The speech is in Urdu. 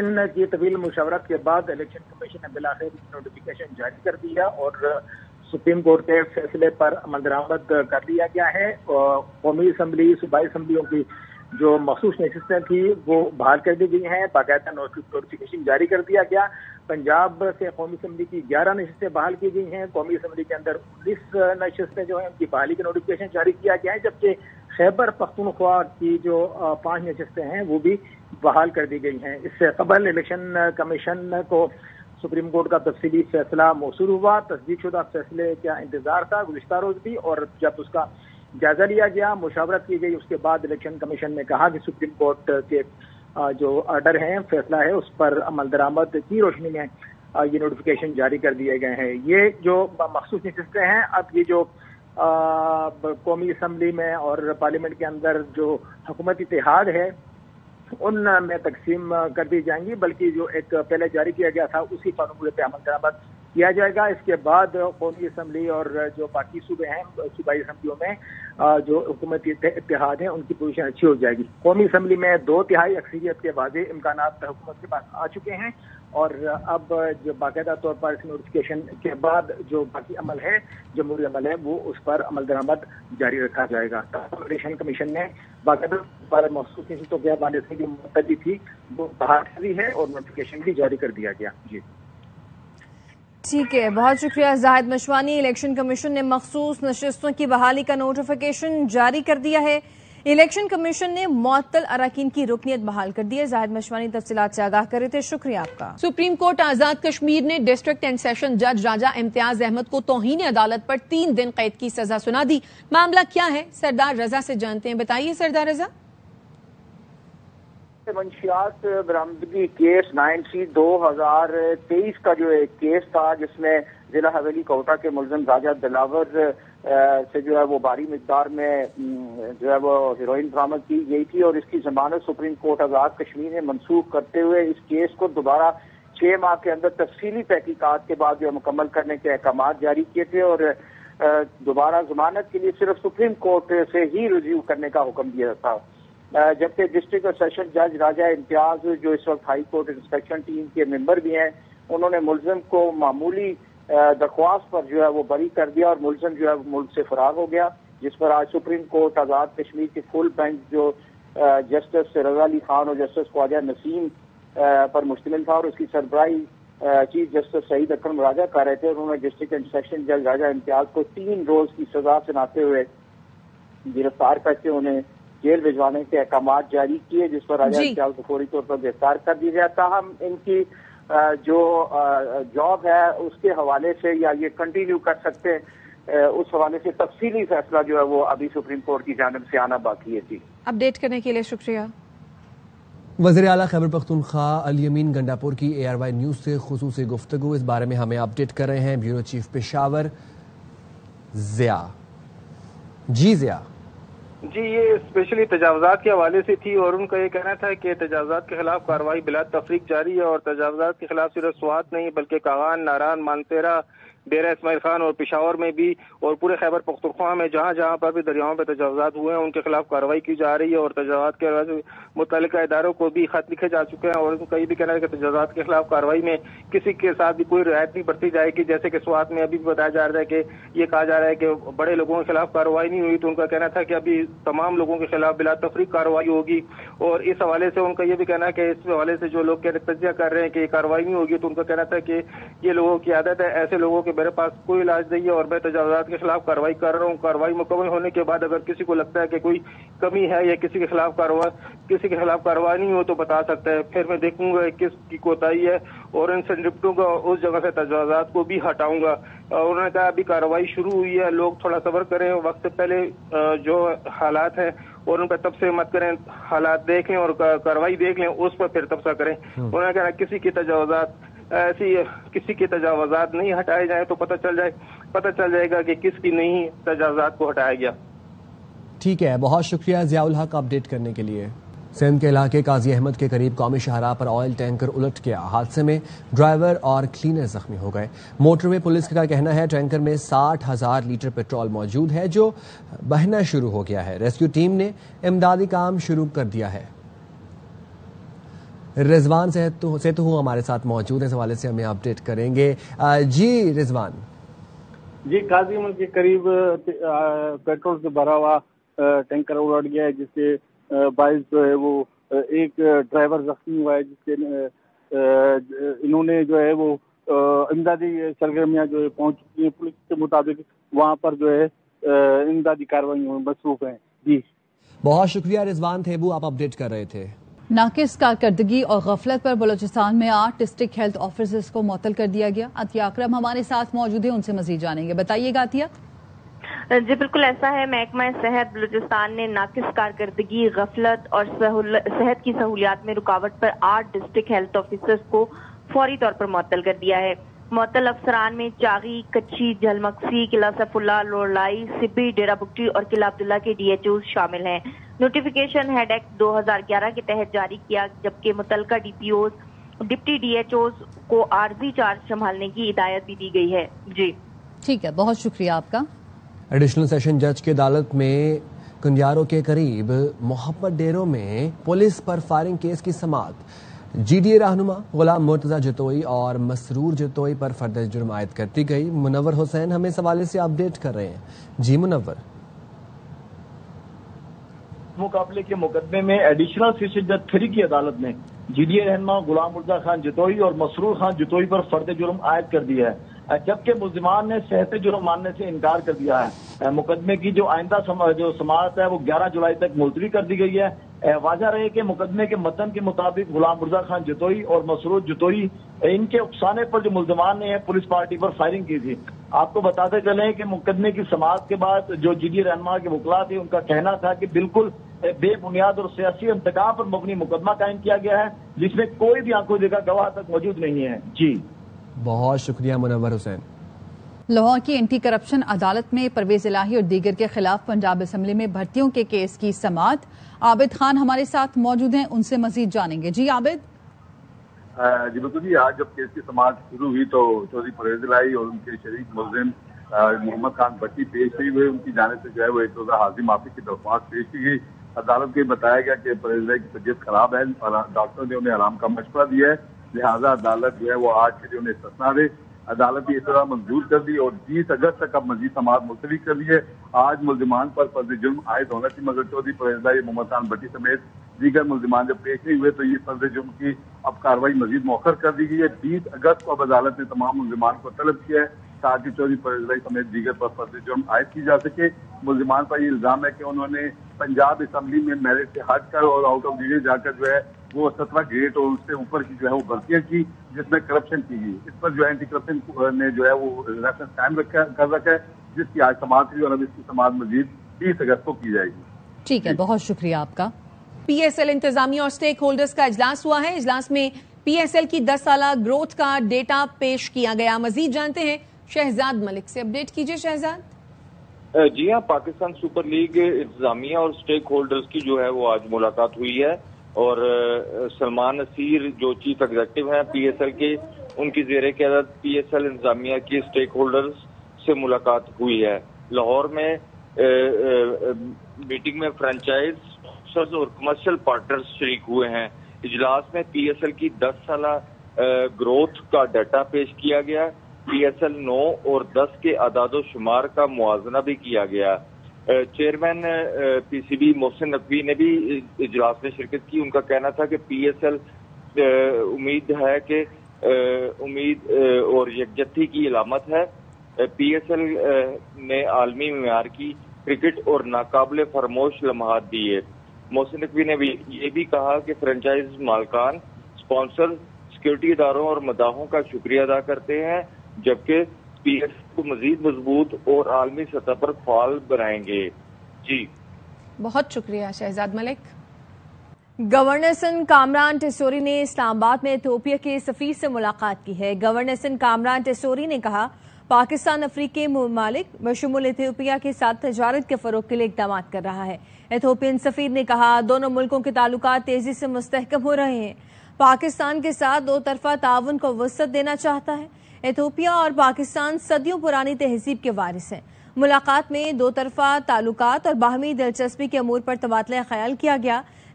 ان کی طویل مشاورت کے بعد الیکشن کمیشن نے بالآخر نوٹیفیکیشن جاری کر دیا اور سپریم کورٹ کے فیصلے پر عمل درآمد کر لیا گیا ہے. قومی اسمبلی صوبائی اسمبلیوں کی جو مخصوص نشستیں تھیں وہ بحال کر دی گئی ہیں, باقاعدہ نوٹیفیکیشن جاری کر دیا گیا. پنجاب سے قومی اسمبلی کی 11 نشستیں بحال کی گئی ہیں. قومی اسمبلی کے اندر 19 نشستیں جو ہیں ان کی بحالی کا نوٹیفیکیشن جاری کیا گیا ہے, جبکہ خیبر پختونخوا کی جو 5 نشستیں ہیں وہ بھی بحال کر دی گئی ہیں. اس سے قبل الیکشن کمیشن کو سپریم کورٹ کا تفصیلی فیصلہ موصول ہوا. تصدیق شدہ فیصلے کا انتظار تھا گزشتہ روز بھی, اور جب اس کا جائزہ لیا گیا, مشاورت کی گئی, اس کے بعد الیکشن کمیشن نے کہا کہ سپریم کورٹ کے جو آرڈر ہیں, فیصلہ ہے, اس پر عمل درآمد کی روشنی میں یہ نوٹیفیکیشن جاری کر دیے گئے ہیں. یہ جو مخصوص نشستیں ہیں اب یہ جو قومی اسمبلی میں اور پارلیمنٹ کے اندر جو حکومتی اتحاد ہے ان میں تقسیم کر دی جائیں گی, بلکہ جو ایک پہلے جاری کیا گیا تھا اسی فارمولے پہ عمل درآمد کیا جائے گا. اس کے بعد قومی اسمبلی اور جو باقی صوبے ہیں صوبائی اسمبلیوں میں جو حکومتی اتحاد ہیں ان کی پوزیشن اچھی ہو جائے گی. قومی اسمبلی میں 2/3 اکثریت کے واضح امکانات حکومت کے پاس آ چکے ہیں, اور اب جو باقاعدہ طور پر اس نوٹیفیکیشن کے بعد جو باقی عمل ہے, جمہوری عمل ہے, وہ اس پر عمل درآمد جاری رکھا جائے گا. الیکشن کمیشن نے باقاعدہ پر مخصوص نشستوں کے حوالے سے جو معطلی تھی وہ بحال کر دی ہے اور نوٹیفیکیشن بھی جاری کر دیا گیا. جی ٹھیک ہے, بہت شکریہ زاہد مشوانی. الیکشن کمیشن نے مخصوص نشستوں کی بحالی کا نوٹیفیکیشن جاری کر دیا ہے. الیکشن کمیشن نے معطل اراکین کی رکنیت بحال کر دی ہے. زاہد مشوانی تفصیلات سے آگاہ کر رہے تھے, شکریہ آپ کا. سپریم کورٹ آزاد کشمیر نے ڈسٹرکٹ اینڈ سیشن جج راجہ امتیاز احمد کو توہین عدالت پر 3 دن قید کی سزا سنا دی. معاملہ کیا ہے, سردار رضا سے جانتے ہیں. بتائیے سردار رضا. منشیات برآمدگی کیس 9/2023 کا جو ایک کیس تھا جس میں ضلع حویلی کوٹا کے ملزم راجہ دلاور سے جو ہے وہ بھاری مقدار میں جو ہے وہ ہیروئن برآمد کی گئی تھی, اور اس کی ضمانت سپریم کورٹ آزاد کشمیر نے منسوخ کرتے ہوئے اس کیس کو دوبارہ 6 ماہ کے اندر تفصیلی تحقیقات کے بعد جو مکمل کرنے کے احکامات جاری کیے تھے, اور دوبارہ ضمانت کے لیے صرف سپریم کورٹ سے ہی ریویو کرنے کا حکم دیا تھا. جبکہ ڈسٹرکٹ اور سیشن جج راجہ امتیاز جو اس وقت ہائی کورٹ انسپیکشن ٹیم کے ممبر بھی ہیں, انہوں نے ملزم کو معمولی درخواست پر جو ہے وہ بری کر دیا اور ملزم جو ہے ملک سے فرار ہو گیا, جس پر آج سپریم کورٹ آزاد کشمیر کی فل بینچ جو جسٹس رضا علی خان اور جسٹس خواجہ نسیم پر مشتمل تھا اور اس کی سربراہی چیف جسٹس سعید اکرم راجہ کر رہے تھے, انہوں نے ڈسٹرکٹ اینڈ سیشن جج راجہ امتیاز کو 3 روز کی سزا سناتے ہوئے گرفتار کر کے انہیں جیل بھجوانے کے احکامات جاری کیے, جس پر راجہ امتیاز کو فوری طور پر گرفتار کر دیا گیا. تاہم ان کی جو جاب ہے اس کے حوالے سے یا یہ کنٹینیو کر سکتے اس حوالے سے تفصیلی فیصلہ جو ہے وہ ابھی سپریم کورٹ کی جانب سے آنا باقی ہے. جی اپڈیٹ کرنے کے لیے شکریہ. وزیر اعلیٰ خیبر پختونخوا الیمین گنڈاپور کی ARY نیوز سے خصوصی گفتگو, اس بارے میں ہمیں اپڈیٹ کر رہے ہیں بیورو چیف پشاور ضیاء. جی ضیاء. جی, یہ اسپیشلی تجاوزات کے حوالے سے تھی اور ان کا یہ کہنا تھا کہ تجاوزات کے خلاف کارروائی بلا تفریق جاری ہے, اور تجاوزات کے خلاف صرف سوات نہیں بلکہ کاغان, ناران, مانتیرا, ڈیرہ اسماعیل خان اور پشاور میں بھی اور پورے خیبر پختونخوا میں جہاں جہاں پر بھی دریاؤں پہ تجاوزات ہوئے ہیں ان کے خلاف کارروائی کی جا رہی ہے, اور تجاوزات کے متعلقہ اداروں کو بھی خط لکھے جا چکے ہیں, اور ان کا یہ بھی کہنا ہے کہ تجاوزات کے خلاف کارروائی میں کسی کے ساتھ بھی کوئی رعایت نہیں برتی جائے گی. جیسے کہ سوات میں ابھی بھی بتایا جا رہا ہے کہ یہ کہا جا رہا ہے کہ بڑے لوگوں کے خلاف کارروائی نہیں ہوئی, تو ان کا کہنا تھا کہ ابھی تمام لوگوں کے خلاف بلا تفریق کارروائی ہوگی, اور اس حوالے سے ان کا یہ بھی کہنا ہے کہ اس حوالے سے جو لوگ تجزیہ کر رہے ہیں کہ یہ کارروائی نہیں ہوگی, تو ان کا کہنا تھا کہ یہ لوگوں کی عادت ہے, ایسے لوگوں کے میرے پاس کوئی علاج نہیں ہے اور میں تجاوزات کے خلاف کارروائی کر رہا ہوں. کارروائی مکمل ہونے کے بعد اگر کسی کو لگتا ہے کہ کوئی کمی ہے یا کسی کے خلاف کارروائی نہیں ہو تو بتا سکتا ہے, پھر میں دیکھوں گا کس کی کوتاہی ہے اور ان سے نپٹوں گا, اس جگہ سے تجاوزات کو بھی ہٹاؤں گا. انہوں نے کہا ابھی کارروائی شروع ہوئی ہے, لوگ تھوڑا صبر کریں, وقت سے پہلے جو حالات ہیں اور ان پہ تبصرے مت کریں, حالات دیکھ لیں اور کارروائی دیکھ لیں, اس پر پھر تبصرہ کریں. انہوں نے کہا کسی کی تجاوزات نہیں ہٹائے جائیں تو پتہ چل جائے گا کہ کس کی نہیں تجاوزات کو ہٹایا گیا. ٹھیک ہے, بہت شکریہ ضیاء الحق اپڈیٹ کرنے کے لیے. سندھ کے علاقے قاضی احمد کے قریب قومی شاہراہ پر آئل ٹینکر الٹ گیا. حادثے میں ڈرائیور اور کلینر زخمی ہو گئے. موٹر وے پولیس کا کہنا ہے ٹینکر میں 60,000 لیٹر پیٹرول موجود ہے جو بہنا شروع ہو گیا ہے. ریسکیو ٹیم نے امدادی کام شروع کر دیا ہے. رضوان سے تو ہوں ہمارے ساتھ موجود ہیں، اس حوالے سے ہمیں اپڈیٹ کریں گے. جی رضوان. جی قاضی ملک کے قریب پیٹرول سے بھرا ہوا ٹینکر الٹ گیا ہے، جس کے باعث جو ہے وہ ایک ڈرائیور زخمی ہوا ہے، جس کے انہوں نے جو ہے وہ امدادی سرگرمیاں جو ہے پہنچ چکی ہیں. پولیس کے مطابق وہاں پر جو ہے امدادی کارروائیوں میں مصروف ہیں. جی بہت شکریہ رضوان تھیبو، آپ اپڈیٹ کر رہے تھے. ناقص کارکردگی اور غفلت پر بلوچستان میں 8 ڈسٹرکٹ ہیلتھ آفیسرز کو معطل کر دیا گیا. عطیہ اکرم ہمارے ساتھ موجود ہیں، ان سے مزید جانیں گے. بتائیے گا عطیہ. جی بالکل ایسا ہے. محکمہ صحت بلوچستان نے ناقص کارکردگی، غفلت اور صحت کی سہولیات میں رکاوٹ پر 8 ڈسٹرکٹ ہیلتھ آفیسرز کو فوری طور پر معطل کر دیا ہے. معطل افسران میں چاغی، کچھی، جھلمکسی، قلعہ سیف اللہ، لوڑلائی، سبی، ڈیرہ بگٹی اور قلعہ عبداللہ کے ڈی ایچ اوز شامل ہیں. نوٹیفیکیشن ہیڈ ایکٹ 2011 کے تحت جاری کیا، جبکہ متعلقہ DPOs, deputy DHOs کو عارضی چارج سنبھالنے کی ہدایت بھی دی گئی ہے. جی ٹھیک ہے، بہت شکریہ آپ کا. ایڈیشنل سیشن جج کی عدالت میں کنجاروں کے قریب محمد ڈیروں میں پولیس پر فائرنگ کیس کی سماعت. جی ڈی اے رہنما غلام مرتضی جتوئی اور مسرور جتوئی پر فرد جرم عائد کرتی گئی. منور حسین ہمیں اس حوالے سے اپڈیٹ کر رہے ہیں. جی منور. مقابلے کے مقدمے میں ایڈیشنل سیشن جج 3 کی عدالت نے جی ڈی اے رہنما غلام مرتضی خان جتوئی اور مسرور خان جتوئی پر فرد جرم عائد کر دیا ہے، جبکہ ملزمان نے صحت جرم ماننے سے انکار کر دیا ہے. مقدمے کی جو آئندہ جو سماعت ہے وہ 11 جولائی تک ملتوی کر دی گئی ہے. واضح رہے کہ مقدمے کے متن کے مطابق غلام مرتضی خان جتوئی اور مسرور جتوئی ان کے اکسانے پر جو ملزمان نے پولیس پارٹی پر فائرنگ کی تھی. آپ کو بتاتے چلیں کہ مقدمے کی سماعت کے بعد جو جی ڈی رہنما کے وکلاء تھے، ان کا کہنا تھا کہ بالکل بے بنیاد اور سیاسی انتقام پر مبنی مقدمہ قائم کیا گیا ہے، جس میں کوئی بھی آنکھوں دیکھا گواہ تک موجود نہیں ہے. جی بہت شکریہ منور حسین. لاہور کی اینٹی کرپشن عدالت میں پرویز الہی اور دیگر کے خلاف پنجاب اسمبلی میں بھرتیوں کے کیس کی سماعت. عابد خان ہمارے ساتھ موجود ہیں، ان سے مزید جانیں گے. جی عابد. جی بالکل جی، آج جب کیس کی سماعت شروع ہوئی تو چودھری پرویز الہی اور ان کے شریک ملزم محمد خان بٹی پیش ہوئے. ان کی جانب سے جو ہے وہ ایک روزہ حاضری معافی کی درخواست پیش کی گئی. عدالت کو بتایا گیا کہ پرویز الہی کی طبیعت خراب ہے اور ڈاکٹر نے انہیں آرام کا مشورہ دیا ہے، لہٰذا عدالت جو ہے وہ آج کے لیے انہیں استثنا دے. عدالت نے اطلاع منظور کر دی اور 20 اگست تک اب مزید سماعت ملتوی کر دی ہے. آج ملزمان پر فرض جرم عائد ہونا تھی، مگر چودھری پرویز الہی، محمد خان بٹی سمیت دیگر ملزمان جب پیش نہیں ہوئے تو یہ فرض جرم کی اب کارروائی مزید مؤخر کر دی گئی ہے. 20 اگست کو اب عدالت نے تمام ملزمان کو طلب کیا ہے تاکہ چودھری پرویز الہی سمیت دیگر پر فرض جرم عائد کی جا سکے. ملزمان پر یہ الزام ہے کہ انہوں نے پنجاب اسمبلی میں میرٹ سے ہٹ کر اور آؤٹ آف ڈیوٹی جا کر جو ہے وہ 17 گریڈ اور اس سے اوپر کی جو ہے وہ بھرتیاں کی، جس میں کرپشن کی گئی. اس پر جو اینٹی کرپشن نے جو ہے وہ ریفرنس قائم کر رکھا ہے، جس کی آج سماعت ہوئی اور اب اس کی سماعت مزید 20 اگست کو کی جائے گی. ٹھیک ہے، بہت شکریہ آپ کا. پی ایس ایل انتظامیہ اور سٹیک ہولڈرز کا اجلاس ہوا ہے. اجلاس میں پی ایس ایل کی 10 سالہ گروتھ کا ڈیٹا پیش کیا گیا. مزید جانتے ہیں شہزاد ملک سے. اپڈیٹ کیجیے شہزاد. جی ہاں، پاکستان سپر لیگ انتظامیہ اور سٹیک ہولڈرز کی جو ہے وہ آج ملاقات ہوئی ہے اور سلمان نصیر جو چیف ایگزیکٹو ہیں پی ایس ایل کے، ان کی زیر قیادت پی ایس ایل انتظامیہ کی سٹیک ہولڈرز سے ملاقات ہوئی ہے. لاہور میں میٹنگ میں فرنچائز اور کمرشل پارٹنرز شریک ہوئے ہیں. اجلاس میں پی ایس ایل کی 10 سالہ گروتھ کا ڈیٹا پیش کیا گیا. پی ایس ایل 9 اور 10 کے اعداد و شمار کا موازنہ بھی کیا گیا. Chairman P C B Mohsin Naqvi نے بھی اجلاس میں شرکت کی. ان کا کہنا تھا کہ پی ایس ایل امید ہے کہ امید اور یکجہتی کی علامت ہے. پی ایس ایل نے عالمی معیار کی کرکٹ اور ناقابل فراموش لمحات دیے. محسن نقوی نے بھی یہ بھی کہا کہ فرنچائز مالکان، اسپانسر، سیکورٹی اداروں اور مداحوں کا شکریہ ادا کرتے ہیں، جبکہ پی ایس کو مزید مضبوط اور عالمی سطح پر فعال بنائیں گے. جی بہت شکریہ شہزاد ملک. گورنر سندھ کامران ٹیسوری نے اسلام آباد میں ایتھوپیا کے سفیر سے ملاقات کی ہے. گورنر سندھ کامران ٹیسوری نے کہا پاکستان افریقی ممالک بشمول ایتھوپیا کے ساتھ تجارت کے فروغ کے لیے اقدامات کر رہا ہے. ایتھوپین سفیر نے کہا دونوں ملکوں کے تعلقات تیزی سے مستحکم ہو رہے ہیں. پاکستان کے ساتھ 2 طرفہ تعاون کو وسعت دینا چاہتا ہے. ایتھوپیا اور پاکستان صدیوں پرانی تہذیب کے وارث ہیں. ملاقات میں 2 طرفہ تعلقات اور باہمی دلچسپی کے امور پر تبادلہ خیال کیا گیا.